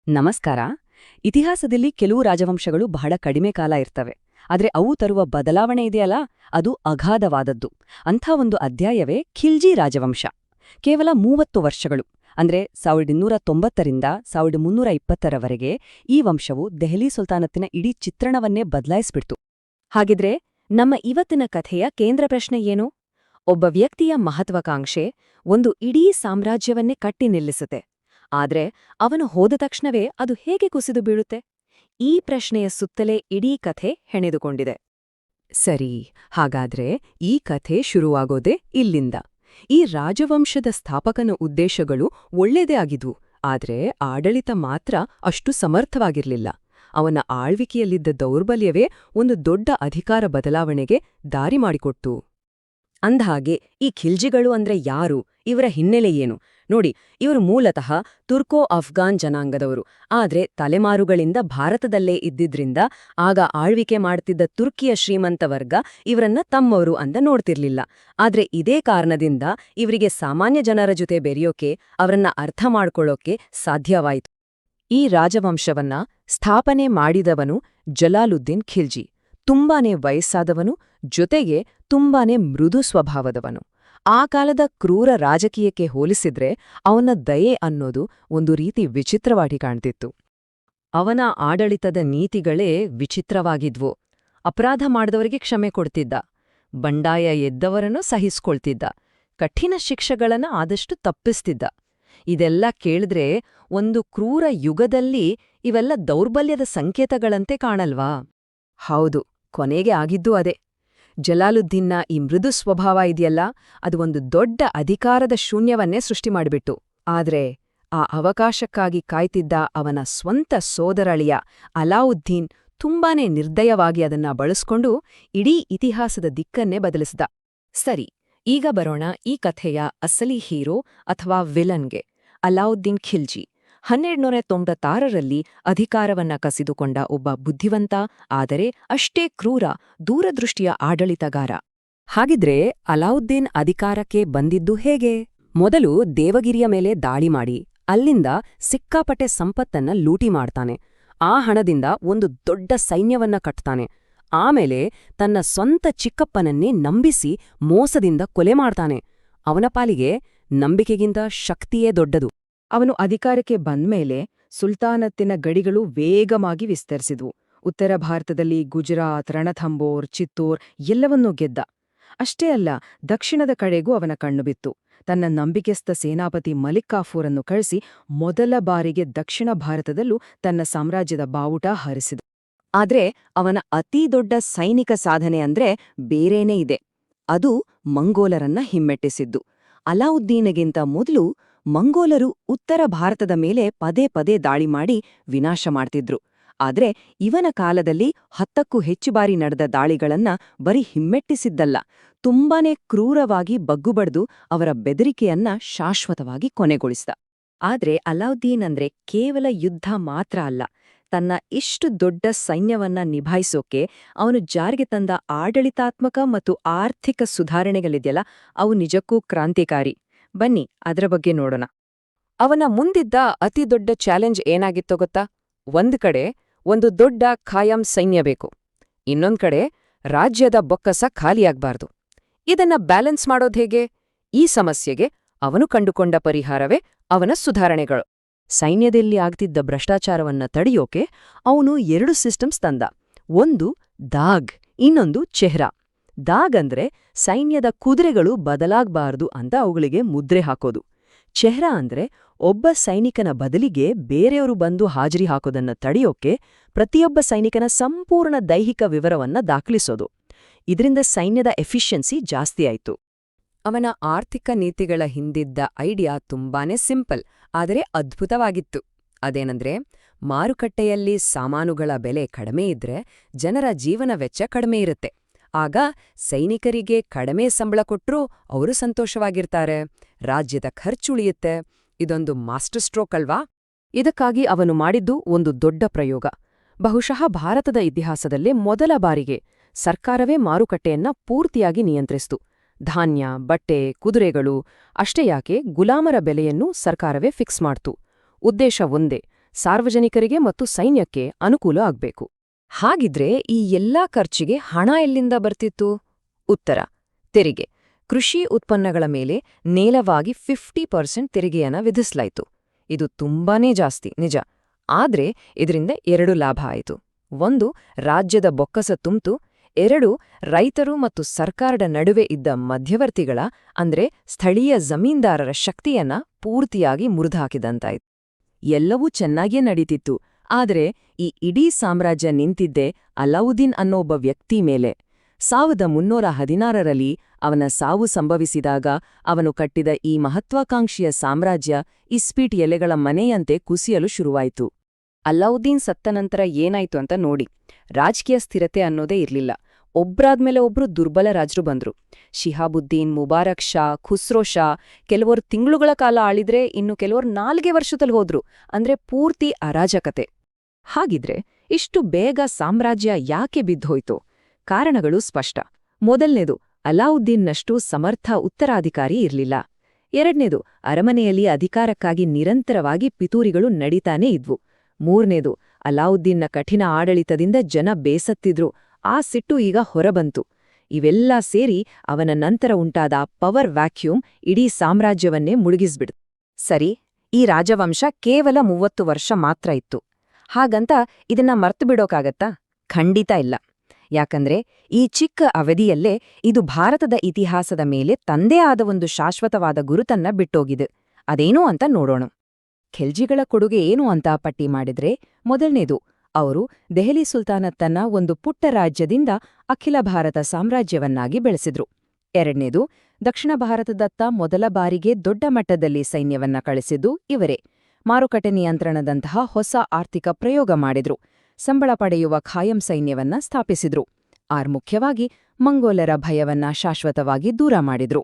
ನಮಸ್ಕಾರ. ಇತಿಹಾಸದಲ್ಲಿ ಕೆಲವು ರಾಜವಂಶಗಳು ಬಹಳ ಕಡಿಮೆ ಕಾಲ ಇರ್ತವೆ. ಆದ್ರೆ ಅವು ತರುವ ಬದಲಾವಣೆ ಇದೆಯಲ್ಲ, ಅದು ಅಗಾಧವಾದದ್ದು. ಅಂಥ ಒಂದು ಅಧ್ಯಾಯವೇ ಖಿಲ್ಜಿ ರಾಜವಂಶ. ಕೇವಲ 30 ವರ್ಷಗಳು, ಅಂದ್ರೆ 1290ರಿಂದ 1320ರವರೆಗೆ ಈ ವಂಶವು ದೆಹಲಿ ಸುಲ್ತಾನತ್ತಿನ ಇಡೀ ಚಿತ್ರಣವನ್ನೇ ಬದಲಾಯಿಸ್ಬಿಡ್ತು. ಹಾಗಿದ್ರೆ ನಮ್ಮ ಇವತ್ತಿನ ಕಥೆಯ ಕೇಂದ್ರ ಪ್ರಶ್ನೆ ಏನು? ಒಬ್ಬ ವ್ಯಕ್ತಿಯ ಮಹತ್ವಾಕಾಂಕ್ಷೆ ಒಂದು ಇಡೀ ಸಾಮ್ರಾಜ್ಯವನ್ನೇ ಕಟ್ಟಿ ನಿಲ್ಲಿಸುತ್ತೆ. ಆದ್ರೆ ಅವನು ಹೋದ ತಕ್ಷಣವೇ ಅದು ಹೇಗೆ ಕುಸಿದು ಬೀಳುತ್ತೆ? ಈ ಪ್ರಶ್ನೆಯ ಸುತ್ತಲೇ ಇಡೀ ಕಥೆ ಹೆಣೆದುಕೊಂಡಿದೆ. ಸರಿ, ಹಾಗಾದ್ರೆ ಈ ಕಥೆ ಶುರುವಾಗೋದೇ ಇಲ್ಲಿಂದ. ಈ ರಾಜವಂಶದ ಸ್ಥಾಪಕನ ಉದ್ದೇಶಗಳು ಒಳ್ಳೆಯದೇ ಆಗಿದ್ವು, ಆದ್ರೆ ಆಡಳಿತ ಮಾತ್ರ ಅಷ್ಟು ಸಮರ್ಥವಾಗಿರ್ಲಿಲ್ಲ. ಅವನ ಆಳ್ವಿಕೆಯಲ್ಲಿದ್ದ ದೌರ್ಬಲ್ಯವೇ ಒಂದು ದೊಡ್ಡ ಅಧಿಕಾರ ಬದಲಾವಣೆಗೆ ದಾರಿ ಮಾಡಿಕೊಟ್ಟು. ಅಂದ್ಹಾಗೆ ಈ ಖಿಲ್ಜಿಗಳು ಅಂದ್ರೆ ಯಾರು? ಇವರ ಹಿನ್ನೆಲೆ ಏನು? ನೋಡಿ, ಇವರು ಮೂಲತಃ ತುರ್ಕೋ ಅಫ್ಘಾನ್ ಜನಾಂಗದವರು. ಆದ್ರೆ ತಲೆಮಾರುಗಳಿಂದ ಭಾರತದಲ್ಲೇ ಇದ್ದಿದ್ರಿಂದ ಆಗ ಆಳ್ವಿಕೆ ಮಾಡ್ತಿದ್ದ ತುರ್ಕಿಯ ಶ್ರೀಮಂತ ವರ್ಗ ಇವರನ್ನ ತಮ್ಮವರು ಅಂತ ನೋಡ್ತಿರ್ಲಿಲ್ಲ. ಆದ್ರೆ ಇದೇ ಕಾರಣದಿಂದ ಇವರಿಗೆ ಸಾಮಾನ್ಯ ಜನರ ಜೊತೆ ಬೆರೆಯೋಕೆ, ಅವರನ್ನ ಅರ್ಥ ಮಾಡ್ಕೊಳ್ಳೋಕೆ ಸಾಧ್ಯವಾಯಿತು. ಈ ರಾಜವಂಶವನ್ನ ಸ್ಥಾಪನೆ ಮಾಡಿದವನು ಜಲಾಲುದ್ದೀನ್ ಖಿಲ್ಜಿ. ತುಂಬಾನೇ ವಯಸ್ಸಾದವನು, ಜೊತೆಗೆ ತುಂಬಾನೇ ಮೃದು ಸ್ವಭಾವದವನು. ಆ ಕಾಲದ ಕ್ರೂರ ರಾಜಕೀಯಕ್ಕೆ ಹೋಲಿಸಿದ್ರೆ ಅವನ ದಯೆ ಅನ್ನೋದು ಒಂದು ರೀತಿ ವಿಚಿತ್ರವಾಗಿ ಕಾಣ್ತಿತ್ತು. ಅವನ ಆಡಳಿತದ ನೀತಿಗಳೇ ವಿಚಿತ್ರವಾಗಿದ್ವು. ಅಪರಾಧ ಮಾಡಿದವರಿಗೆ ಕ್ಷಮೆ ಕೊಡ್ತಿದ್ದ, ಬಂಡಾಯ ಎದ್ದವರನ್ನು ಸಹಿಸ್ಕೊಳ್ತಿದ್ದ, ಕಠಿಣ ಶಿಕ್ಷೆಗಳನ್ನ ಆದಷ್ಟು ತಪ್ಪಿಸ್ತಿದ್ದ. ಇದೆಲ್ಲ ಕೇಳಿದ್ರೆ ಒಂದು ಕ್ರೂರ ಯುಗದಲ್ಲಿ ಇವೆಲ್ಲ ದೌರ್ಬಲ್ಯದ ಸಂಕೇತಗಳಂತೆ ಕಾಣಲ್ವಾ? ಹೌದು, ಕೊನೆಗೆ ಆಗಿದ್ದೂ ಅದೇ. ಜಲಾಲುದ್ದೀನ್ನ ಈ ಮೃದು ಸ್ವಭಾವ ಇದೆಯಲ್ಲ, ಅದು ಒಂದು ದೊಡ್ಡ ಅಧಿಕಾರದ ಶೂನ್ಯವನ್ನೇ ಸೃಷ್ಟಿ ಮಾಡಿಬಿಟ್ಟು. ಆದ್ರೆ ಆ ಅವಕಾಶಕ್ಕಾಗಿ ಕಾಯ್ತಿದ್ದ ಅವನ ಸ್ವಂತ ಸೋದರಳಿಯ ಅಲಾವುದ್ದೀನ್ ತುಂಬಾನೇ ನಿರ್ದಯವಾಗಿ ಅದನ್ನ ಬಳಸ್ಕೊಂಡು ಇಡೀ ಇತಿಹಾಸದ ದಿಕ್ಕನ್ನೇ ಬದಲಿಸಿದ. ಸರಿ, ಈಗ ಬರೋಣ ಈ ಕಥೆಯ ಅಸಲಿ ಹೀರೋ ಅಥವಾ ವಿಲನ್ಗೆ, ಅಲಾವುದ್ದೀನ್ ಖಿಲ್ಜಿ. 1296ರಲ್ಲಿ ಅಧಿಕಾರವನ್ನ ಕಸಿದುಕೊಂಡ ಒಬ್ಬ ಬುದ್ಧಿವಂತ, ಆದರೆ ಅಷ್ಟೇ ಕ್ರೂರ, ದೂರದೃಷ್ಟಿಯ ಆಡಳಿತಗಾರ. ಹಾಗಿದ್ರೆ ಅಲಾವುದ್ದೀನ್ ಅಧಿಕಾರಕ್ಕೆ ಬಂದಿದ್ದು ಹೇಗೆ? ಮೊದಲು ದೇವಗಿರಿಯ ಮೇಲೆ ದಾಳಿ ಮಾಡಿ ಅಲ್ಲಿಂದ ಸಿಕ್ಕಾಪಟ್ಟೆ ಸಂಪತ್ತನ್ನ ಲೂಟಿ ಮಾಡ್ತಾನೆ. ಆ ಹಣದಿಂದ ಒಂದು ದೊಡ್ಡ ಸೈನ್ಯವನ್ನ ಕಟ್ತಾನೆ. ಆಮೇಲೆ ತನ್ನ ಸ್ವಂತ ಚಿಕ್ಕಪ್ಪನನ್ನೇ ನಂಬಿಸಿ ಮೋಸದಿಂದ ಕೊಲೆ ಮಾಡ್ತಾನೆ. ಅವನ ಪಾಲಿಗೆ ನಂಬಿಕೆಗಿಂತ ಶಕ್ತಿಯೇ ದೊಡ್ಡದು. ಅವನು ಅಧಿಕಾರಕ್ಕೆ ಬಂದ್ಮೇಲೆ ಸುಲ್ತಾನತ್ತಿನ ಗಡಿಗಳು ವೇಗವಾಗಿ ವಿಸ್ತರಿಸಿದ್ವು. ಉತ್ತರ ಭಾರತದಲ್ಲಿ ಗುಜರಾತ್, ರಣಥಂಬೋರ್, ಚಿತ್ತೂರ್ ಎಲ್ಲವನ್ನೂ ಗೆದ್ದ. ಅಷ್ಟೇ ಅಲ್ಲ, ದಕ್ಷಿಣದ ಕಡೆಗೂ ಅವನ ಕಣ್ಣು ಬಿತ್ತು. ತನ್ನ ನಂಬಿಕೆಸ್ಥ ಸೇನಾಪತಿ ಮಲಿಕ್ ಕಾಫೂರನ್ನು ಕಳಿಸಿ ಮೊದಲ ಬಾರಿಗೆ ದಕ್ಷಿಣ ಭಾರತದಲ್ಲೂ ತನ್ನ ಸಾಮ್ರಾಜ್ಯದ ಬಾವುಟ ಹಾರಿಸಿದ. ಆದ್ರೆ ಅವನ ಅತೀ ದೊಡ್ಡ ಸೈನಿಕ ಸಾಧನೆ ಅಂದ್ರೆ ಬೇರೇನೇ ಇದೆ. ಅದು ಮಂಗೋಲರನ್ನ ಹಿಮ್ಮೆಟ್ಟಿಸಿದ್ದು. ಅಲಾವುದ್ದೀನಗಿಂತ ಮೊದಲು ಮಂಗೋಲರು ಉತ್ತರ ಭಾರತದ ಮೇಲೆ ಪದೇ ಪದೇ ದಾಳಿ ಮಾಡಿ ವಿನಾಶ ಮಾಡ್ತಿದ್ರು. ಆದ್ರೆ ಇವನ ಕಾಲದಲ್ಲಿ 10ಕ್ಕೂ ಹೆಚ್ಚು ಬಾರಿ ನಡೆದ ದಾಳಿಗಳನ್ನ ಬರೀ ಹಿಮ್ಮೆಟ್ಟಿಸಿದ್ದಲ್ಲ, ತುಂಬಾನೇ ಕ್ರೂರವಾಗಿ ಬಗ್ಗುಬಡ್ದು ಅವರ ಬೆದರಿಕೆಯನ್ನ ಶಾಶ್ವತವಾಗಿ ಕೊನೆಗೊಳಿಸಿದ. ಆದ್ರೆ ಅಲಾವುದ್ದೀನ್ ಅಂದ್ರೆ ಕೇವಲ ಯುದ್ಧ ಮಾತ್ರ ಅಲ್ಲ. ತನ್ನ ಇಷ್ಟು ದೊಡ್ಡ ಸೈನ್ಯವನ್ನ ನಿಭಾಯಿಸೋಕೆ ಅವನು ಜಾರಿಗೆ ತಂದ ಆಡಳಿತಾತ್ಮಕ ಮತ್ತು ಆರ್ಥಿಕ ಸುಧಾರಣೆಗಳಿದೆಯಲ್ಲ, ಅವು ನಿಜಕ್ಕೂ ಕ್ರಾಂತಿಕಾರಿ. ಬನ್ನಿ ಅದರ ಬಗ್ಗೆ ನೋಡೋಣ. ಅವನ ಮುಂದಿದ್ದ ಅತಿ ದೊಡ್ಡ ಚಾಲೆಂಜ್ ಏನಾಗಿತ್ತೋ ಗೊತ್ತಾ? ಒಂದ್ ಕಡೆ ಒಂದು ದೊಡ್ಡ ಖಾಯಂ ಸೈನ್ಯ ಬೇಕು, ಇನ್ನೊಂದ್ ಕಡೆ ರಾಜ್ಯದ ಬೊಕ್ಕಸ ಖಾಲಿಯಾಗ್ಬಾರ್ದು. ಇದನ್ನ ಬ್ಯಾಲೆನ್ಸ್ ಮಾಡೋದ್ಹೇಗೆ? ಈ ಸಮಸ್ಯೆಗೆ ಅವನು ಕಂಡುಕೊಂಡ ಪರಿಹಾರವೇ ಅವನ ಸುಧಾರಣೆಗಳು. ಸೈನ್ಯದಲ್ಲಿ ಆಗ್ತಿದ್ದ ಭ್ರಷ್ಟಾಚಾರವನ್ನ ತಡೆಯೋಕೆ ಅವನು 2 ಸಿಸ್ಟಮ್ಸ್ ತಂದ. ಒಂದು ದಾಗ್, ಇನ್ನೊಂದು ಚೆಹ್ರಾ. ದಾಗ್ ಅಂದ್ರೆ ಸೈನ್ಯದ ಕುದುರೆಗಳು ಬದಲಾಗ್ಬಾರ್ದು ಅಂತ ಅವುಗಳಿಗೆ ಮುದ್ರೆ ಹಾಕೋದು. ಚೆಹ್ರಾ ಅಂದ್ರೆ ಒಬ್ಬ ಸೈನಿಕನ ಬದಲಿಗೆ ಬೇರೆಯವರು ಬಂದು ಹಾಜರಿ ಹಾಕೋದನ್ನ ತಡೆಯೋಕೆ ಪ್ರತಿಯೊಬ್ಬ ಸೈನಿಕನ ಸಂಪೂರ್ಣ ದೈಹಿಕ ವಿವರವನ್ನ ದಾಖಲಿಸೋದು. ಇದರಿಂದ ಸೈನ್ಯದ ಎಫಿಷಿಯನ್ಸಿ ಜಾಸ್ತಿ ಆಯ್ತು. ಅವನ ಆರ್ಥಿಕ ನೀತಿಗಳ ಹಿಂದಿದ್ದ ಐಡಿಯಾ ತುಂಬಾನೇ ಸಿಂಪಲ್, ಆದರೆ ಅದ್ಭುತವಾಗಿತ್ತು. ಅದೇನಂದ್ರೆ, ಮಾರುಕಟ್ಟೆಯಲ್ಲಿ ಸಾಮಾನುಗಳ ಬೆಲೆ ಕಡಿಮೆ ಇದ್ರೆ ಜನರ ಜೀವನ ವೆಚ್ಚ ಕಡಿಮೆ ಇರುತ್ತೆ. ಆಗ ಸೈನಿಕರಿಗೆ ಕಡಿಮೆ ಸಂಬಳ ಕೊಟ್ರೂ ಅವರು ಸಂತೋಷವಾಗಿರ್ತಾರೆ, ರಾಜ್ಯದ ಖರ್ಚುಳಿಯುತ್ತೆ. ಇದೊಂದು ಮಾಸ್ಟರ್ ಸ್ಟ್ರೋಕ್ ಅಲ್ವಾ? ಇದಕ್ಕಾಗಿ ಅವನು ಮಾಡಿದ್ದು ಒಂದು ದೊಡ್ಡ ಪ್ರಯೋಗ. ಬಹುಶಃ ಭಾರತದ ಇತಿಹಾಸದಲ್ಲೇ ಮೊದಲ ಬಾರಿಗೆ ಸರ್ಕಾರವೇ ಮಾರುಕಟ್ಟೆಯನ್ನ ಪೂರ್ತಿಯಾಗಿ ನಿಯಂತ್ರಿಸಿತು. ಧಾನ್ಯ, ಬಟ್ಟೆ, ಕುದುರೆಗಳು ಅಷ್ಟೇ ಯಾಕೆ, ಗುಲಾಮರ ಬೆಲೆಯನ್ನೂ ಸರ್ಕಾರವೇ ಫಿಕ್ಸ್ ಮಾಡ್ತು. ಉದ್ದೇಶ ಒಂದೇ, ಸಾರ್ವಜನಿಕರಿಗೆ ಮತ್ತು ಸೈನ್ಯಕ್ಕೆ ಅನುಕೂಲ ಆಗ್ಬೇಕು. ಹಾಗಿದ್ರೆ ಈ ಎಲ್ಲಾ ಖರ್ಚಿಗೆ ಹಣ ಎಲ್ಲಿಂದ ಬರ್ತಿತ್ತು? ಉತ್ತರ: ತೆರಿಗೆ. ಕೃಷಿ ಉತ್ಪನ್ನಗಳ ಮೇಲೆ ನೇರವಾಗಿ 50% ತೆರಿಗೆಯನ್ನ ವಿಧಿಸಲಾಯಿತು. ಇದು ತುಂಬಾನೇ ಜಾಸ್ತಿ, ನಿಜ. ಆದ್ರೆ ಇದರಿಂದ 2 ಲಾಭ ಆಯಿತು. 1, ರಾಜ್ಯದ ಬೊಕ್ಕಸ ತುಂಬ್ತು. 2, ರೈತರು ಮತ್ತು ಸರ್ಕಾರದ ನಡುವೆ ಇದ್ದ ಮಧ್ಯವರ್ತಿಗಳ ಅಂದ್ರೆ ಸ್ಥಳೀಯ ಜಮೀನ್ದಾರರ ಶಕ್ತಿಯನ್ನ ಪೂರ್ತಿಯಾಗಿ ಮುರಿದುಹಾಕಿದಂತಾಯಿತು. ಎಲ್ಲವೂ ಚೆನ್ನಾಗೇ ನಡೀತಿತ್ತು. ಆದ್ರೆ ಈ ಇಡೀ ಸಾಮ್ರಾಜ್ಯ ನಿಂತಿದ್ದೆ ಅಲಾವುದ್ದೀನ್ ಅನ್ನೋ ಒಬ್ಬ ವ್ಯಕ್ತಿ ಮೇಲೆ. 1316ರಲ್ಲಿ ಅವನ ಸಾವು ಸಂಭವಿಸಿದಾಗ ಅವನು ಕಟ್ಟಿದ ಈ ಮಹತ್ವಾಕಾಂಕ್ಷಿಯ ಸಾಮ್ರಾಜ್ಯ ಇಸ್ಪೀಟ್ ಎಲೆಗಳ ಮನೆಯಂತೆ ಕುಸಿಯಲು ಶುರುವಾಯಿತು. ಅಲಾವುದ್ದೀನ್ ಸತ್ತ ನಂತರ ಏನಾಯ್ತು ಅಂತ ನೋಡಿ. ರಾಜಕೀಯ ಸ್ಥಿರತೆ ಅನ್ನೋದೇ ಇರ್ಲಿಲ್ಲ. ಒಬ್ರಾದ್ಮೇಲೆ ಒಬ್ರು ದುರ್ಬಲ ರಾಜರು ಬಂದ್ರು. ಶಿಹಾಬುದ್ದೀನ್, ಮುಬಾರಕ್ ಶಾ, ಖುಸ್ರೋ ಶಾ ಕೆಲವರು ತಿಂಗಳುಗಳ ಕಾಲ ಆಳಿದ್ರೆ ಇನ್ನು ಕೆಲವರು 4 ವರ್ಷದಲ್ಲಿ ಹೋದ್ರು. ಅಂದ್ರೆ ಪೂರ್ತಿ ಅರಾಜಕತೆ. ಹಾಗಿದ್ರೆ ಇಷ್ಟು ಬೇಗ ಸಾಮ್ರಾಜ್ಯ ಯಾಕೆ ಬಿದ್ದೋಯ್ತು? ಕಾರಣಗಳು ಸ್ಪಷ್ಟ. ಮೊದಲನೇದು, ಅಲಾವುದ್ದೀನ್ನಷ್ಟು ಸಮರ್ಥ ಉತ್ತರಾಧಿಕಾರಿ ಇರ್ಲಿಲ್ಲ. 2ನೇದು, ಅರಮನೆಯಲ್ಲಿ ಅಧಿಕಾರಕ್ಕಾಗಿ ನಿರಂತರವಾಗಿ ಪಿತೂರಿಗಳು ನಡೀತಾನೇ ಇದ್ವು. 3ನೇದು, ಅಲಾವುದ್ದೀನ್ನ ಕಠಿಣ ಆಡಳಿತದಿಂದ ಜನ ಬೇಸತ್ತಿದ್ರು. ಆ ಸಿಟ್ಟು ಈಗ ಹೊರಬಂತು. ಇವೆಲ್ಲ ಸೇರಿ ಅವನ ನಂತರ ಉಂಟಾದ ಪವರ್ ವ್ಯಾಕ್ಯೂಮ್ ಇಡೀ ಸಾಮ್ರಾಜ್ಯವನ್ನೇ ಮುಳುಗಿಸ್ಬಿಡ್ತು. ಸರಿ, ಈ ರಾಜವಂಶ ಕೇವಲ 30 ವರ್ಷ ಮಾತ್ರ ಇತ್ತು. ಹಾಗಂತ ಇದನ್ನ ಮರ್ತುಬಿಡೋಕಾಗತ್ತಾ? ಖಂಡಿತ ಇಲ್ಲ. ಯಾಕಂದ್ರೆ ಈ ಚಿಕ್ಕ ಅವಧಿಯಲ್ಲೇ ಇದು ಭಾರತದ ಇತಿಹಾಸದ ಮೇಲೆ ತಂದೇ ಆದ ಒಂದು ಶಾಶ್ವತವಾದ ಗುರುತನ್ನ ಬಿಟ್ಟೋಗಿದೆ. ಅದೇನೋ ಅಂತ ನೋಡೋಣ. ಖಿಲ್ಜಿಗಳ ಕೊಡುಗೆ ಏನು ಅಂತ ಪಟ್ಟಿ ಮಾಡಿದ್ರೆ, ಮೊದಲನೇದು, ಅವರು ದೆಹಲಿ ಸುಲ್ತಾನತ್ತನ್ನ ಒಂದು ಪುಟ್ಟ ರಾಜ್ಯದಿಂದ ಅಖಿಲ ಭಾರತ ಸಾಮ್ರಾಜ್ಯವನ್ನಾಗಿ ಬೆಳೆಸಿದ್ರು. 2ನೇದು, ದಕ್ಷಿಣ ಭಾರತದತ್ತ ಮೊದಲ ಬಾರಿಗೆ ದೊಡ್ಡ ಮಟ್ಟದಲ್ಲಿ ಸೈನ್ಯವನ್ನ ಕಳಿಸಿದ್ದು ಇವರೇ. ಮಾರುಕಟ್ಟೆ ನಿಯಂತ್ರಣದಂತಹ ಹೊಸ ಆರ್ಥಿಕ ಪ್ರಯೋಗ ಮಾಡಿದ್ರು. ಸಂಬಳ ಪಡೆಯುವ ಖಾಯಂ ಸೈನ್ಯವನ್ನ ಸ್ಥಾಪಿಸಿದ್ರು. ಮುಖ್ಯವಾಗಿ ಮಂಗೋಲರ ಭಯವನ್ನ ಶಾಶ್ವತವಾಗಿ ದೂರ ಮಾಡಿದ್ರು.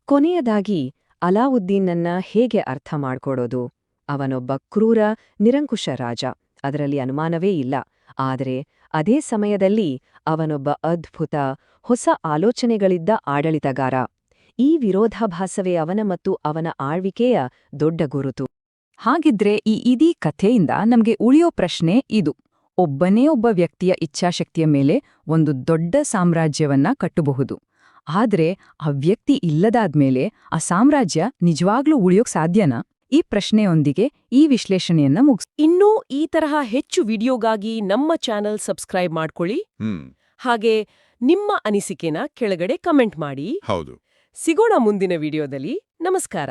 ಕೊನೆಯದಾಗಿ ಅಲಾವುದ್ದೀನನ್ನ ಹೇಗೆ ಅರ್ಥ ಮಾಡ್ಕೊಡೋದು? ಅವನೊಬ್ಬ ಕ್ರೂರ, ನಿರಂಕುಶ ರಾಜ, ಅದರಲ್ಲಿ ಅನುಮಾನವೇ ಇಲ್ಲ. ಆದರೆ ಅದೇ ಸಮಯದಲ್ಲಿ ಅವನೊಬ್ಬ ಅದ್ಭುತ, ಹೊಸ ಆಲೋಚನೆಗಳಿದ್ದ ಆಡಳಿತಗಾರ. ಈ ವಿರೋಧಾಭಾಸವೇ ಅವನ ಮತ್ತು ಅವನ ಆಳ್ವಿಕೆಯ ದೊಡ್ಡ ಗುರುತು. ಹಾಗಿದ್ರೆ ಈ ಇಡೀ ಕಥೆಯಿಂದ ನಮ್ಗೆ ಉಳಿಯೋ ಪ್ರಶ್ನೆ ಇದು: ಒಬ್ಬನೇ ಒಬ್ಬ ವ್ಯಕ್ತಿಯ ಇಚ್ಛಾಶಕ್ತಿಯ ಮೇಲೆ ಒಂದು ದೊಡ್ಡ ಸಾಮ್ರಾಜ್ಯವನ್ನ ಕಟ್ಟಬಹುದು. ಆದ್ರೆ ಆ ವ್ಯಕ್ತಿ ಇಲ್ಲದಾದ್ಮೇಲೆ ಆ ಸಾಮ್ರಾಜ್ಯ ನಿಜವಾಗ್ಲೂ ಉಳಿಯೋಕ್ ಸಾಧ್ಯನಾ? ಈ ಪ್ರಶ್ನೆಯೊಂದಿಗೆ ಈ ವಿಶ್ಲೇಷಣೆಯನ್ನ ಇನ್ನೂ ಈ ತರಹ ಹೆಚ್ಚು ವಿಡಿಯೋಗಾಗಿ ನಮ್ಮ ಚಾನೆಲ್ ಸಬ್ಸ್ಕ್ರೈಬ್ ಮಾಡ್ಕೊಳ್ಳಿ. ಹಾಗೆ ನಿಮ್ಮ ಅನಿಸಿಕೆನ ಕೆಳಗಡೆ ಕಮೆಂಟ್ ಮಾಡಿ. ಹೌದು. ಸಿಗೋಣ ಮುಂದಿನ ವಿಡಿಯೋದಲ್ಲಿ. ನಮಸ್ಕಾರ.